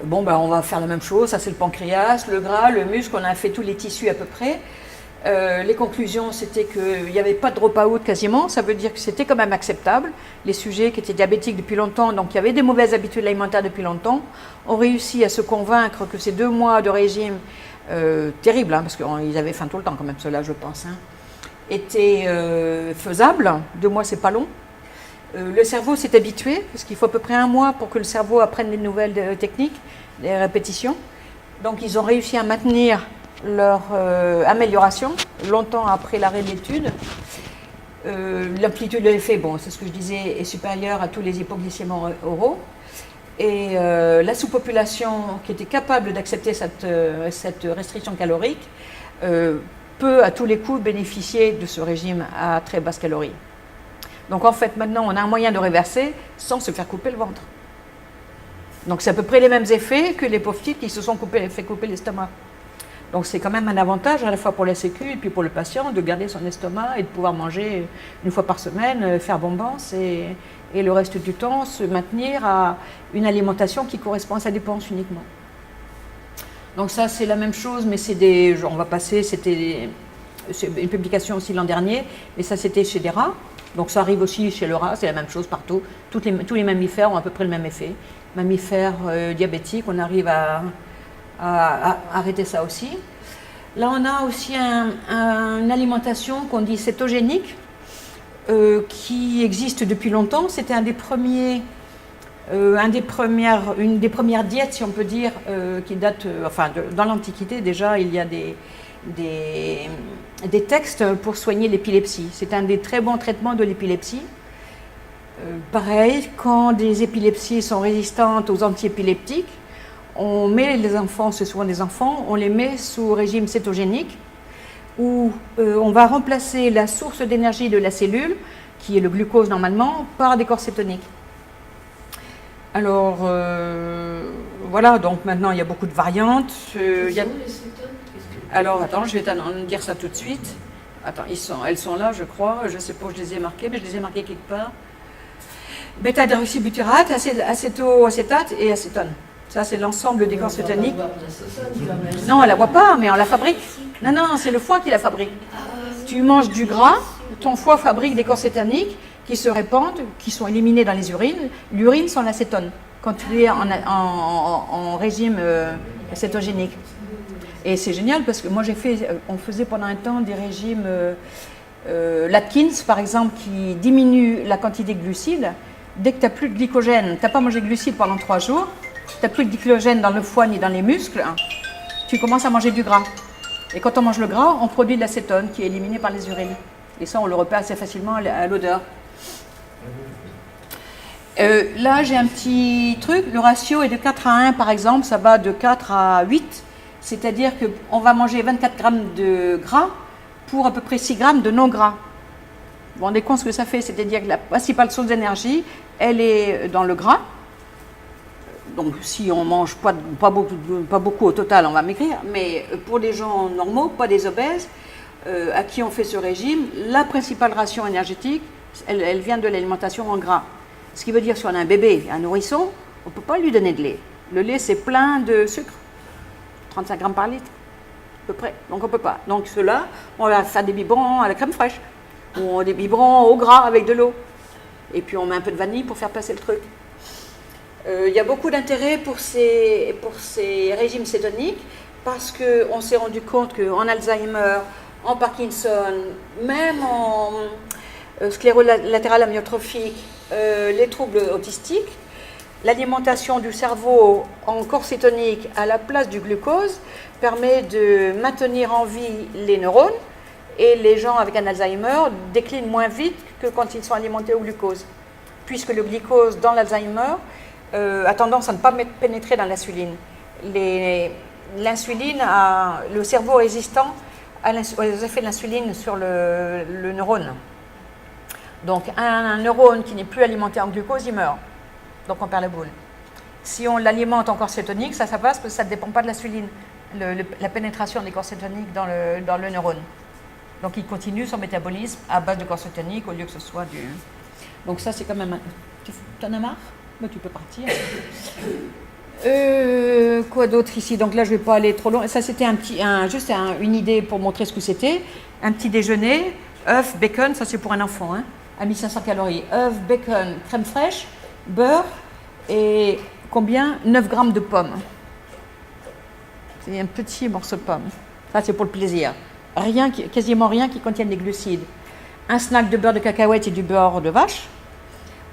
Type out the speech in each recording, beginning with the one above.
Bon, ben, on va faire la même chose, ça c'est le pancréas, le gras, le muscle, on a fait tous les tissus à peu près. Les conclusions, c'était qu'il n'y avait pas de drop-out quasiment, ça veut dire que c'était quand même acceptable. Les sujets qui étaient diabétiques depuis longtemps, donc qui avaient des mauvaises habitudes alimentaires depuis longtemps, ont réussi à se convaincre que ces 2 mois de régime, terrible, hein, parce qu'ils avaient faim tout le temps quand même, ceux-là je pense, hein, étaient faisables. 2 mois, c'est pas long. Le cerveau s'est habitué, parce qu'il faut à peu près 1 mois pour que le cerveau apprenne les nouvelles techniques, les répétitions. Donc ils ont réussi à maintenir leur amélioration longtemps après l'arrêt de l'étude. L'amplitude de l'effet, bon, c'est ce que je disais, est supérieure à tous les hypoglycémiens oraux. Et la sous-population qui était capable d'accepter cette restriction calorique peut à tous les coups bénéficier de ce régime à très basse calorie. Donc en fait, maintenant, on a un moyen de réverser sans se faire couper le ventre. Donc c'est à peu près les mêmes effets que les pauvres petites qui se sont fait couper l'estomac. Donc c'est quand même un avantage à la fois pour la sécu et puis pour le patient de garder son estomac et de pouvoir manger 1 fois par semaine, faire bombance et le reste du temps se maintenir à une alimentation qui correspond à sa dépense uniquement. Donc ça c'est la même chose, mais c'est des, on va passer, c'est une publication aussi l'an dernier, mais ça c'était chez des rats. Donc ça arrive aussi chez le rat, c'est la même chose partout. Tous les mammifères ont à peu près le même effet. Mammifères diabétiques, on arrive à arrêter ça aussi. Là, on a aussi une alimentation qu'on dit cétogénique, qui existe depuis longtemps. C'était une des premières diètes, si on peut dire, qui date, dans l'Antiquité déjà, il y a des textes pour soigner l'épilepsie. C'est un des très bons traitements de l'épilepsie. Pareil, quand des épilepsies sont résistantes aux antiépileptiques, on met les enfants, c'est souvent des enfants, on les met sous régime cétogénique où on va remplacer la source d'énergie de la cellule, qui est le glucose normalement, par des corps cétoniques. Alors, voilà, donc maintenant il y a beaucoup de variantes. Alors, attends, je vais t'en dire ça tout de suite. Attends, elles sont là, je crois. Je ne sais pas où je les ai marquées, mais je les ai marquées quelque part. Bêta-hydroxybutyrate, acéto-acétate et acétone. Ça, c'est l'ensemble des corps cétoniques. Non, on ne la voit pas, mais on la fabrique. Non, c'est le foie qui la fabrique. Tu manges du gras, ton foie fabrique des corps cétoniques qui se répandent, qui sont éliminés dans les urines. L'urine sont l'acétone, quand tu es en régime cétogénique. Et c'est génial parce que moi, on faisait pendant un temps des régimes l'Atkins, par exemple, qui diminue la quantité de glucides. Dès que tu n'as plus de glycogène, tu n'as pas mangé de glucides pendant 3 jours, tu n'as plus de glycogène dans le foie ni dans les muscles, tu commences à manger du gras. Et quand on mange le gras, on produit de l'acétone qui est éliminé par les urines. Et ça, on le repère assez facilement à l'odeur. Là, j'ai un petit truc. Le ratio est de 4 à 1, par exemple. Ça va de 4 à 8. C'est-à-dire qu'on va manger 24 grammes de gras pour à peu près 6 grammes de non-gras. Vous vous rendez compte ce que ça fait? C'est-à-dire que la principale source d'énergie, elle est dans le gras. Donc si on mange pas beaucoup au total, on va maigrir. Mais pour les gens normaux, pas des obèses, à qui on fait ce régime, la principale ration énergétique, elle vient de l'alimentation en gras. Ce qui veut dire, si on a un bébé, un nourrisson, on ne peut pas lui donner de lait. Le lait, c'est plein de sucre, 35 grammes par litre, à peu près. Donc on ne peut pas. Donc ceux-là, on va faire des biberons à la crème fraîche, ou des biberons au gras avec de l'eau. Et puis on met un peu de vanille pour faire passer le truc. Il y a beaucoup d'intérêt pour ces régimes cétoniques, parce qu'on s'est rendu compte qu'en Alzheimer, en Parkinson, même en sclérose latérale amyotrophique, les troubles autistiques, l'alimentation du cerveau en corps cétonique à la place du glucose permet de maintenir en vie les neurones, et les gens avec un Alzheimer déclinent moins vite que quand ils sont alimentés au glucose, puisque le glucose dans l'Alzheimer a tendance à ne pas pénétrer dans l'insuline. L'insuline a le cerveau résistant aux effets de l'insuline sur le neurone. Donc un neurone qui n'est plus alimenté en glucose, il meurt. Donc on perd la boule. Si on l'alimente en corps cétonique, ça passe parce que ça ne dépend pas de l'insuline, la pénétration des corps cétoniques dans le neurone. Donc il continue son métabolisme à base de corps cétonique au lieu que ce soit du... Donc ça c'est quand même... Tu en as marre? Mais tu peux partir. quoi d'autre ici? Donc là, je ne vais pas aller trop loin. Ça, c'était juste une idée pour montrer ce que c'était. Un petit déjeuner, œufs, bacon, ça c'est pour un enfant, hein, à 1500 calories. œufs, bacon, crème fraîche, beurre et combien? 9 grammes de pommes. C'est un petit morceau de pomme. Ça, c'est pour le plaisir. Quasiment rien qui contienne des glucides. Un snack de beurre de cacahuète et du beurre de vache.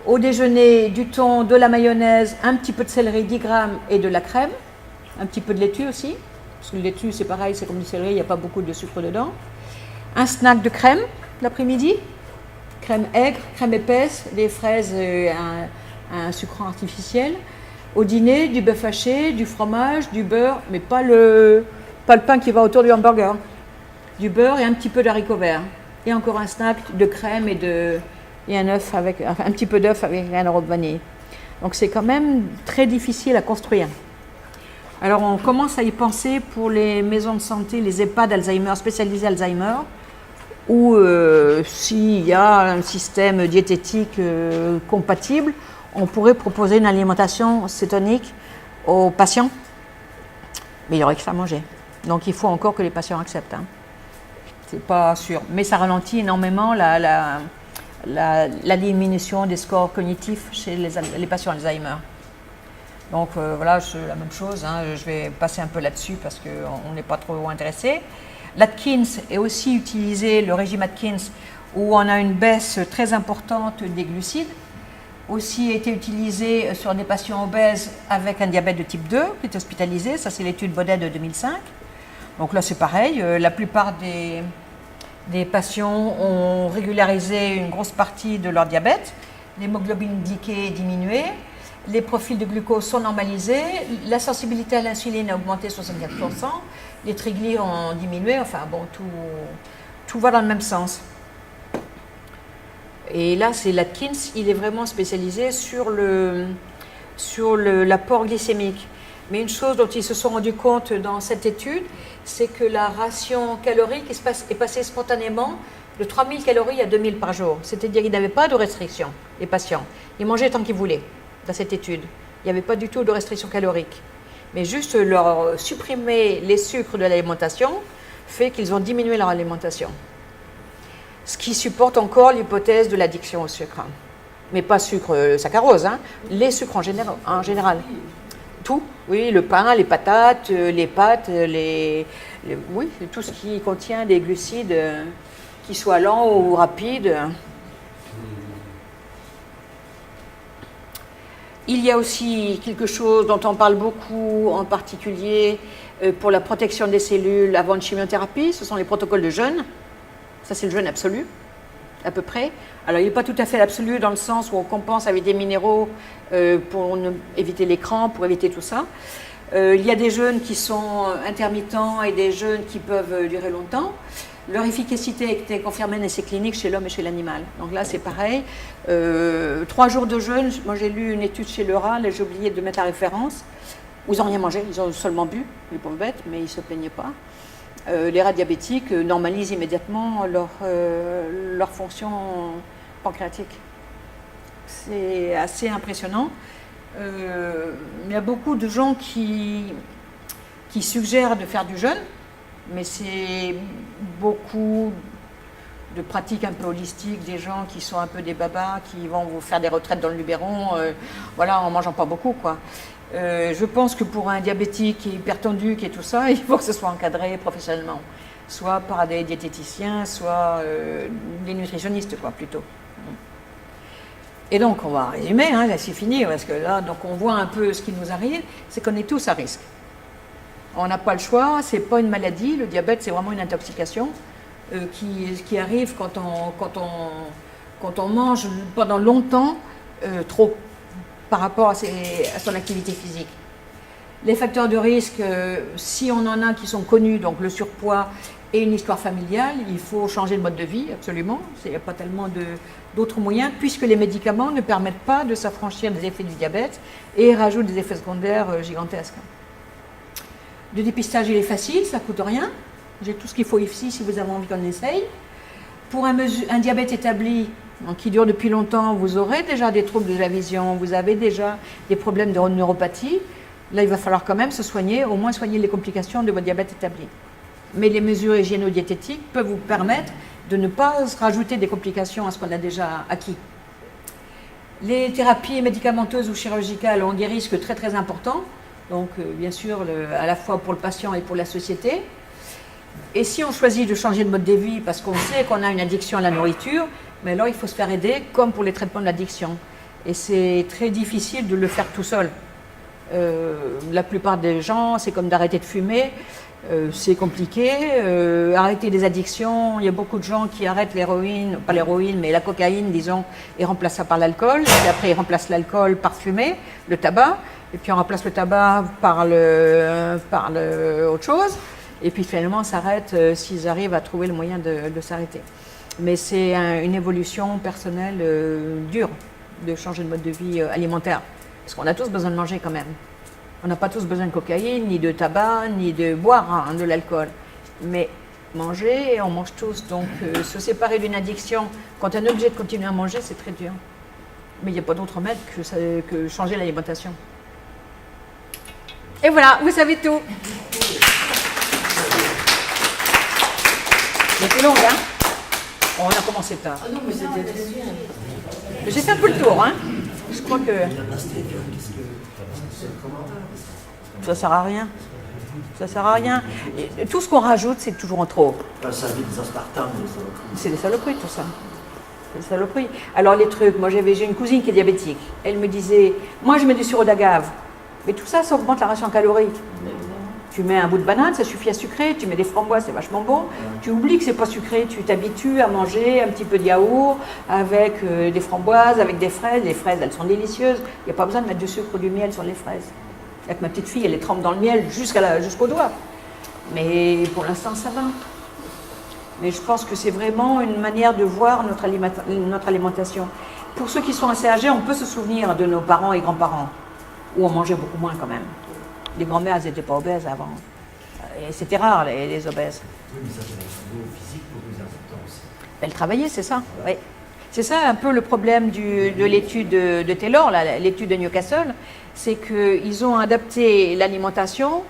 Au déjeuner, du thon, de la mayonnaise, un petit peu de céleri, 10 grammes et de la crème. Un petit peu de laitue aussi. Parce que le laitue, c'est pareil, c'est comme du céleri, il n'y a pas beaucoup de sucre dedans. Un snack de crème l'après-midi. Crème aigre, crème épaisse, des fraises, un sucrant artificiel. Au dîner, du bœuf haché, du fromage, du beurre, mais pas le pain qui va autour du hamburger. Du beurre et un petit peu d'haricots verts. Et encore un snack de crème et un œuf avec un petit peu d'œuf avec un euro de vanille. Donc c'est quand même très difficile à construire. Alors on commence à y penser pour les maisons de santé, les EHPAD Alzheimer, spécialisés Alzheimer, où s'il y a un système diététique compatible, on pourrait proposer une alimentation cétonique aux patients, mais il y aurait que ça à manger. Donc il faut encore que les patients acceptent. Hein. C'est pas sûr, mais ça ralentit énormément la diminution des scores cognitifs chez les patients Alzheimer. Donc voilà, c'est la même chose. Hein. Je vais passer un peu là-dessus parce qu'on n'est pas trop intéressé. L'Atkins est aussi utilisé, le régime Atkins, où on a une baisse très importante des glucides. Aussi été utilisé sur des patients obèses avec un diabète de type 2 qui est hospitalisé. Ça, c'est l'étude Baudet de 2005. Donc là, c'est pareil. La plupart des patients ont régularisé une grosse partie de leur diabète. L'hémoglobine glyquée est diminuée. Les profils de glucose sont normalisés. La sensibilité à l'insuline a augmenté 64%. Les triglycérides ont diminué. Enfin, bon, tout va dans le même sens. Et là, c'est l'Atkins, il est vraiment spécialisé sur l'apport glycémique. Mais une chose dont ils se sont rendus compte dans cette étude, c'est que la ration calorique est passée spontanément de 3000 calories à 2000 par jour. C'est-à-dire qu'ils n'avaient pas de restriction, les patients. Ils mangeaient tant qu'ils voulaient, dans cette étude. Il n'y avait pas du tout de restriction calorique. Mais juste leur supprimer les sucres de l'alimentation fait qu'ils ont diminué leur alimentation. Ce qui supporte encore l'hypothèse de l'addiction au sucre. Mais pas sucre saccharose, hein. Les sucres en général. Tout, oui, le pain, les patates, les pâtes, oui, tout ce qui contient des glucides, qui soient lents ou rapides. Il y a aussi quelque chose dont on parle beaucoup, en particulier pour la protection des cellules avant une chimiothérapie, ce sont les protocoles de jeûne. Ça, c'est le jeûne absolu, à peu près. Alors, il n'est pas tout à fait l'absolu dans le sens où on compense avec des minéraux pour éviter l'écran, pour éviter tout ça. Il y a des jeûnes qui sont intermittents et des jeûnes qui peuvent durer longtemps. Leur efficacité a été confirmée en essai clinique chez l'homme et chez l'animal. Donc là, c'est pareil. 3 jours de jeûne, moi j'ai lu une étude chez le rat, là j'ai oublié de mettre la référence, où ils n'ont rien mangé, ils ont seulement bu, les pauvres bêtes, mais ils ne se plaignaient pas. Les rats diabétiques normalisent immédiatement leur fonction pancréatique. C'est assez impressionnant. Il y a beaucoup de gens qui suggèrent de faire du jeûne, mais c'est beaucoup de pratiques un peu holistiques, des gens qui sont un peu des babas, qui vont vous faire des retraites dans le Luberon, voilà, en mangeant pas beaucoup, quoi. Je pense que pour un diabétique qui est hypertendu, qui est tout ça, il faut que ce soit encadré professionnellement, soit par des diététiciens, soit des nutritionnistes, quoi, plutôt. Et donc, on va résumer, hein, là c'est fini, parce que là, donc on voit un peu ce qui nous arrive, c'est qu'on est tous à risque. On n'a pas le choix, c'est pas une maladie, le diabète c'est vraiment une intoxication qui arrive quand on mange pendant longtemps trop par rapport à son activité physique. Les facteurs de risque, si on en a qui sont connus, donc le surpoids et une histoire familiale, il faut changer de mode de vie, absolument. Il n'y a pas tellement d'autres moyens, puisque les médicaments ne permettent pas de s'affranchir des effets du diabète et rajoutent des effets secondaires gigantesques. Le dépistage, il est facile, ça ne coûte rien. J'ai tout ce qu'il faut ici si vous avez envie qu'on essaye. Pour un diabète établi, donc qui dure depuis longtemps, vous aurez déjà des troubles de la vision, vous avez déjà des problèmes de neuropathie. Là, il va falloir quand même se soigner, au moins soigner les complications de votre diabète établi. Mais les mesures hygiéno-diététiques peuvent vous permettre de ne pas se rajouter des complications à ce qu'on a déjà acquis. Les thérapies médicamenteuses ou chirurgicales ont des risques très très importants, donc bien sûr à la fois pour le patient et pour la société. Et si on choisit de changer de mode de vie parce qu'on sait qu'on a une addiction à la nourriture, mais alors il faut se faire aider comme pour les traitements de l'addiction. Et c'est très difficile de le faire tout seul. La plupart des gens, c'est comme d'arrêter de fumer, c'est compliqué. Arrêter les addictions, il y a beaucoup de gens qui arrêtent l'héroïne, pas l'héroïne, mais la cocaïne, disons, et remplacent ça par l'alcool. Et après, ils remplacent l'alcool par fumer, le tabac. Et puis on remplace le tabac par autre chose. Et puis finalement, on s'arrête s'ils arrivent à trouver le moyen de s'arrêter. Mais c'est une évolution personnelle dure de changer de mode de vie alimentaire. Parce qu'on a tous besoin de manger quand même. On n'a pas tous besoin de cocaïne, ni de tabac, ni de boire de l'alcool. Mais manger, on mange tous. Donc se séparer d'une addiction, quand on est obligé de continuer à manger, c'est très dur. Mais il n'y a pas d'autre remède que changer l'alimentation. Et voilà, vous savez tout. C'était long, hein? On a commencé tard. Ah non, mais c'était très bien. J'ai fait un peu le tour, hein? Je crois que ça sert à rien. Ça sert à rien. Et tout ce qu'on rajoute, c'est toujours en trop. Ça vit des aspartames, des saloperies. C'est des saloperies, tout ça. C'est des saloperies. Alors les trucs, moi j'ai une cousine qui est diabétique. Elle me disait, moi je mets du sirop d'agave. Mais tout ça, ça augmente la ration calorique. Tu mets un bout de banane, ça suffit à sucrer. Tu mets des framboises, c'est vachement bon. Tu oublies que c'est pas sucré. Tu t'habitues à manger un petit peu de yaourt avec des framboises, avec des fraises. Les fraises, elles sont délicieuses. Il n'y a pas besoin de mettre du sucre ou du miel sur les fraises. Avec ma petite fille, elle les trempe dans le miel jusqu'au doigt. Mais pour l'instant, ça va. Mais je pense que c'est vraiment une manière de voir notre alimentation. Pour ceux qui sont assez âgés, on peut se souvenir de nos parents et grands-parents, où on mangeait beaucoup moins quand même. Les grands-mères, elles n'étaient pas obèses avant. Et c'était rare, les obèses. Oui, mais ça, c'est un niveau physique beaucoup plus important aussi. Elles travaillaient, c'est ça. Oui. C'est ça un peu le problème de l'étude de Taylor, l'étude de Newcastle, c'est qu'ils ont adapté l'alimentation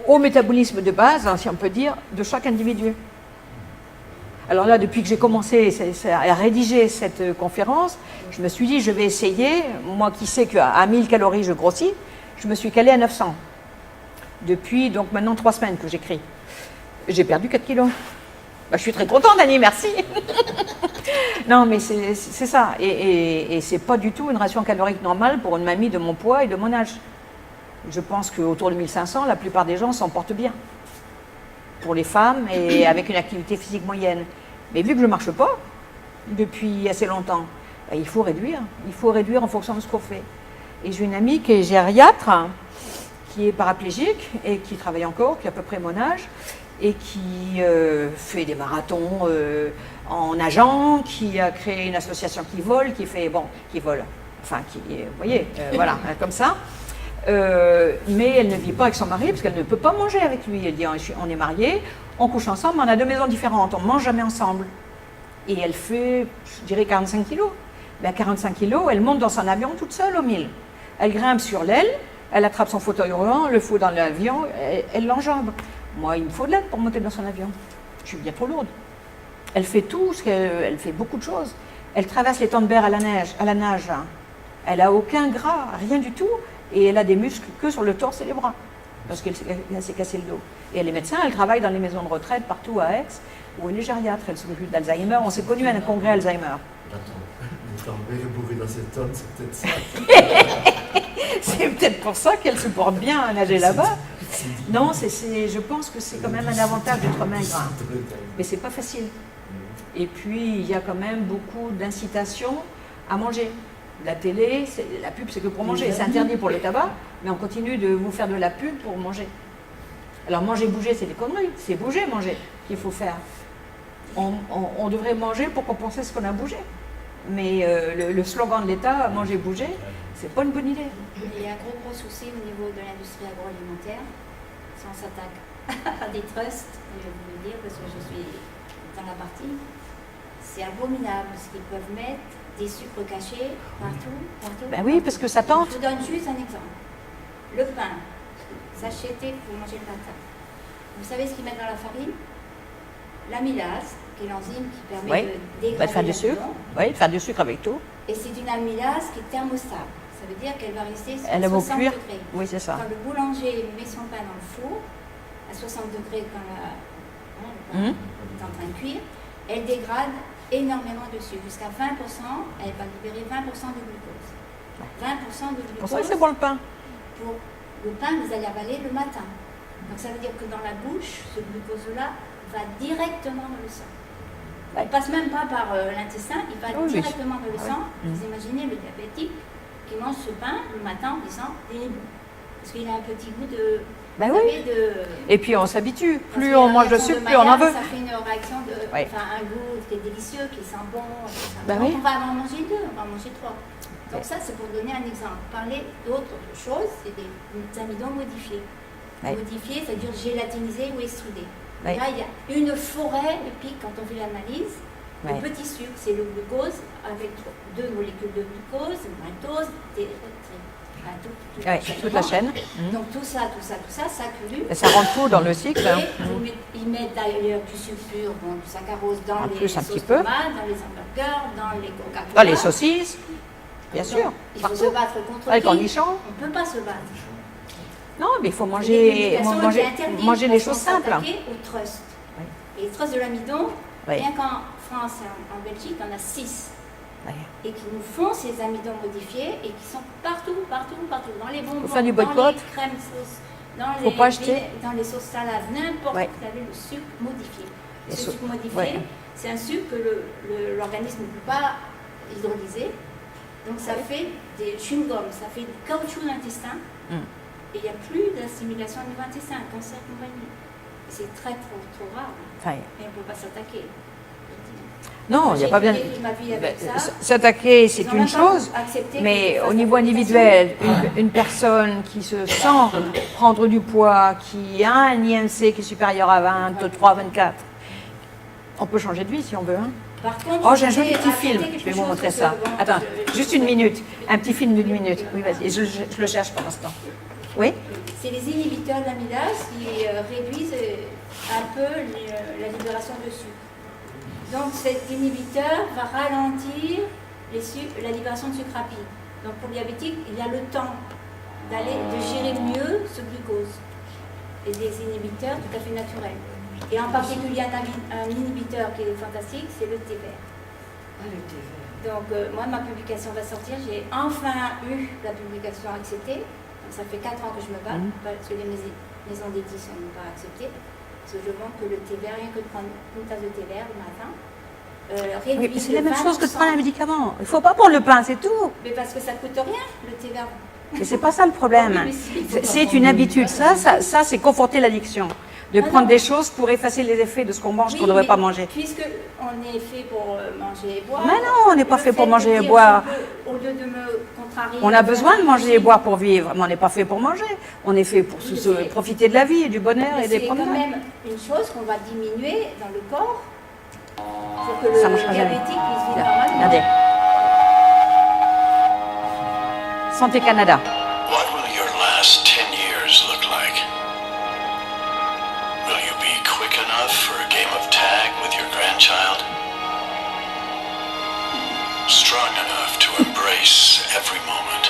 au métabolisme de base, si on peut dire, de chaque individu. Alors là, depuis que j'ai commencé à rédiger cette conférence, je me suis dit, je vais essayer, moi qui sais qu'à 1000 calories, je grossis, je me suis calée à 900. Depuis donc maintenant 3 semaines que j'écris. J'ai perdu 4 kilos. Bah, je suis très contente, Annie, merci. Non, mais c'est ça. Et c'est pas du tout une ration calorique normale pour une mamie de mon poids et de mon âge. Je pense qu'autour de 1500, la plupart des gens s'en portent bien. Pour les femmes et avec une activité physique moyenne. Mais vu que je ne marche pas depuis assez longtemps, bah, il faut réduire. Il faut réduire en fonction de ce qu'on fait. Et j'ai une amie qui est gériatre, qui est paraplégique et qui travaille encore, qui a à peu près mon âge, et qui fait des marathons en nageant, qui a créé une association qui vole, vous voyez, voilà, comme ça. Mais elle ne vit pas avec son mari parce qu'elle ne peut pas manger avec lui. Elle dit, on est mariés, on couche ensemble, mais on a 2 maisons différentes, on ne mange jamais ensemble. Et elle fait, je dirais, 45 kilos. Mais à 45 kilos, elle monte dans son avion toute seule au 1000. Elle grimpe sur l'aile, elle attrape son fauteuil roulant, le fout dans l'avion, elle l'enjambe. Moi, il me faut de l'aide pour monter dans son avion. Je suis bien trop lourde. Elle fait tout, elle fait beaucoup de choses. Elle traverse les temps de berre à la nage. Elle n'a aucun gras, rien du tout. Et elle a des muscles que sur le torse et les bras. Parce qu'elle s'est cassé le dos. Et elle est médecin, elle travaille dans les maisons de retraite partout à Aix, où elle est gériatre, elle s'occupe d'Alzheimer. On s'est connus à un congrès Alzheimer. Attends, bourré dans cette tonne, c'est peut-être ça. C'est peut-être pour ça qu'elle se porte bien à nager là-bas. Non, je pense que c'est quand même un avantage d'être maigre. Mais c'est pas facile. Et puis, il y a quand même beaucoup d'incitation à manger. La télé, la pub, c'est que pour manger. C'est interdit pour le tabac, mais on continue de vous faire de la pub pour manger. Alors, manger, bouger, c'est des conneries. C'est bouger, manger qu'il faut faire. On devrait manger pour compenser ce qu'on a bougé. Mais le slogan de l'État, manger, bouger, c'est pas une bonne idée. Il y a un gros souci au niveau de l'industrie agroalimentaire. Si on s'attaque à des trusts, je vais vous le dire parce que je suis dans la partie, c'est abominable ce qu'ils peuvent mettre, des sucres cachés partout. Ben oui, parce que ça tente. Je vous donne juste un exemple. le pain, sachetté pour manger le matin. Vous savez ce qu'ils mettent dans la farine? L'amylase, qui est l'enzyme qui permet Oui. de Bah, dégrader de faire du sucre. l'amidon. Oui, de faire du sucre avec tout. Et c'est une amylase qui est thermostable. Ça veut dire qu'elle va rester à Elle a beau 60 cuire. degrés. Oui, c'est ça. Quand le boulanger met son pain dans le four, à 60 degrés, quand le pain est en train de cuire, elle dégrade énormément de sucre. Jusqu'à 20%, elle va libérer 20% de glucose. 20% de Pour ça que glucose c'est bon le pain. pour le pain que vous allez avaler le matin. Donc ça veut dire que dans la bouche, ce glucose-là va directement dans le sang. Il ne passe même pas par l'intestin, il va Oui, oui. directement dans le Ah oui. sang. Vous imaginez le diabétique qui mange ce pain le matin en disant « il est bon ». Parce qu'il a un petit goût de... Ben vous oui. savez, de... Et puis on s'habitue. Parce Plus que on la mange de réaction sucre, plus on en Maillard, veut. Ça fait une réaction de... Oui. Enfin, un goût qui est délicieux, qui sent bon. Ben Donc oui. on va en manger deux, on va en manger trois. Donc ça, c'est pour donner un exemple. Parler d'autres choses, c'est des amidons modifiés. Oui. Modifiés, c'est-à-dire gélatinisés ou extrudés. Oui. Là, il y a une forêt de pics quand on fait l'analyse. Oui. Le petit sucre, c'est le glucose avec deux molécules de glucose, maltose, Toute la chaîne. Donc tout ça s'accumule. Et ça rentre tout dans le cycle. hein. Et ils mettent d'ailleurs du sucre pur, bon, du saccharose dans En les plus, un sauces petit peu. tomates, dans les hamburgers, dans les Coca-Cola. Dans les saucisses, bien sûr. Il faut Partout. se battre contre Avec qui? cornichons. On ne peut pas se battre. Non, mais il faut Les manger, publications manger, étaient interdites manger les parce choses qu'on simples. s'attaquait au trust. Oui. Et les trusts de l'amidon, Oui. rien qu'en France et en Belgique, on a 6. Oui. Et qui nous font ces amidons modifiés et qui sont partout, dans les bonbons, Faut faire du dans boycott. les crèmes sauces, dans Faut pas acheter. dans les sauces salades, n'importe Ouais. où vous avez le sucre modifié. Et Ce sucre modifié, ouais. c'est un sucre que l'organisme ne peut pas hydrolyser. Donc ça fait des chewing-gums, ça fait du caoutchouc dans l'intestin. Et il n'y a plus d'assimilation au niveau intestin, cancer et compagnie. C'est trop rare. Enfin, Et on ne peut pas s'attaquer. non, il n'y a pas bien. J'ai étudié toute ma vie avec ça. S'attaquer, c'est Ils ont une même pas chose, accepté mais qu'on au fasse niveau la individuel, une personne qui se sent prendre du poids, qui a un IMC qui est supérieur à 23, 24, on peut changer de vie si on veut. Hein. Par contre, Oh, j'ai un joli voulais petit film, raconter je vais quelque vous chose montrer parce ça. que, bon, Attends, je- juste une minute, un petit film d'une minute. Oui, vas-y, je le cherche pour l'instant. Oui? C'est les inhibiteurs d'amylase qui réduisent un peu la libération de sucre. Donc cet inhibiteur va ralentir la libération de sucre rapide. Donc pour le diabétique, il a le temps de gérer mieux ce glucose. Et des inhibiteurs tout à fait naturels. Et en particulier un inhibiteur qui est fantastique, c'est le thé vert. Donc moi, ma publication va sortir. J'ai enfin eu la publication acceptée. Donc, ça fait 4 ans que je me bats parce que les maisons d'édition n'ont pas accepté. Parce que je montre que le thé vert, rien que de prendre une tasse de thé vert le matin, Oui, réduit mais c'est de la même chose que de 20%. prendre un médicament. Il ne faut pas prendre le pain, c'est tout. Mais parce que ça coûte rien, le thé vert. Mais c'est pas ça le problème. Oui, mais si. C'est une habitude. Ça c'est conforter l'addiction. De Ah prendre non. des choses pour effacer les effets de ce qu'on mange Oui, qu'on ne devrait mais pas manger. Puisque on est fait pour manger et boire. Mais non, on n'est pas le fait pour de manger et dire, boire. au lieu de me contrarier. On a besoin de manger et boire pour vivre, mais on n'est pas fait pour manger. On est fait pour Oui, se mais profiter de la vie et du bonheur Mais et des c'est quand promenades. même une chose qu'on va diminuer dans le corps pour que Ça le marchera jamais. diabétique puisse vivre normalement. Regardez. Santé Canada. What will your last 10 years look like? Will you be quick enough for a game of tag with your grandchild? Strong enough to embrace every moment?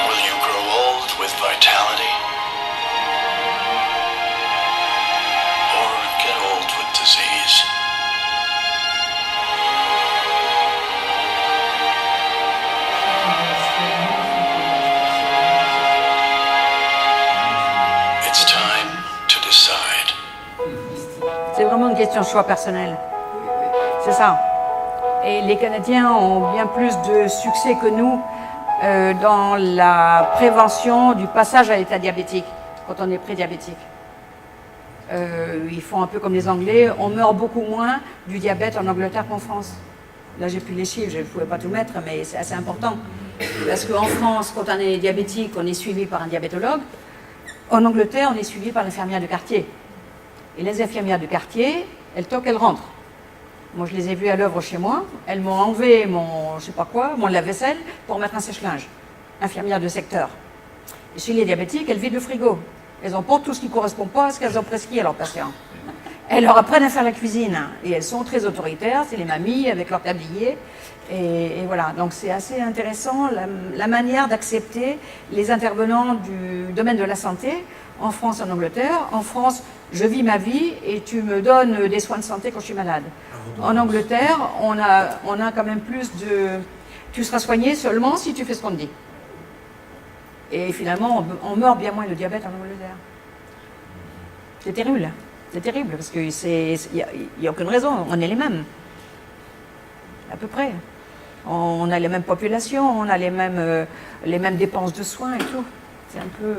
Will you grow old with vitality? Or get old with disease? It's time to decide. C'est vraiment une question de choix personnel. C'est ça. Et les Canadiens ont bien plus de succès que nous dans la prévention du passage à l'état diabétique, quand on est prédiabétique. Ils font un peu comme les Anglais. On meurt beaucoup moins du diabète en Angleterre qu'en France. Là, j'ai plus les chiffres, je ne pouvais pas tout mettre, mais c'est assez important. Parce qu'en France, quand on est diabétique, on est suivi par un diabétologue. En Angleterre, on est suivi par l'infirmière de quartier. Et les infirmières de quartier, elles toquent, elles rentrent. Moi, je les ai vues à l'œuvre chez moi. Elles m'ont enlevé mon, je sais pas quoi, mon lave-vaisselle pour mettre un sèche-linge. Infirmière de secteur. Et chez les diabétiques, elles vident le frigo. Elles emportent tout ce qui ne correspond pas à ce qu'elles ont prescrit à leurs patients. Elles leur apprennent à faire la cuisine. Et elles sont très autoritaires, c'est les mamies avec leur tablier. Et voilà, donc c'est assez intéressant la manière d'accepter les intervenants du domaine de la santé en France, en Angleterre. En France, je vis ma vie et tu me donnes des soins de santé quand je suis malade. En Angleterre, on a quand même plus de... Tu seras soigné seulement si tu fais ce qu'on te dit. Et finalement, on meurt bien moins de diabète en Angleterre. C'est terrible. C'est terrible parce qu'il n'y a aucune raison. On est les mêmes. À peu près. On a les mêmes populations, on a les mêmes dépenses de soins et tout. C'est un peu...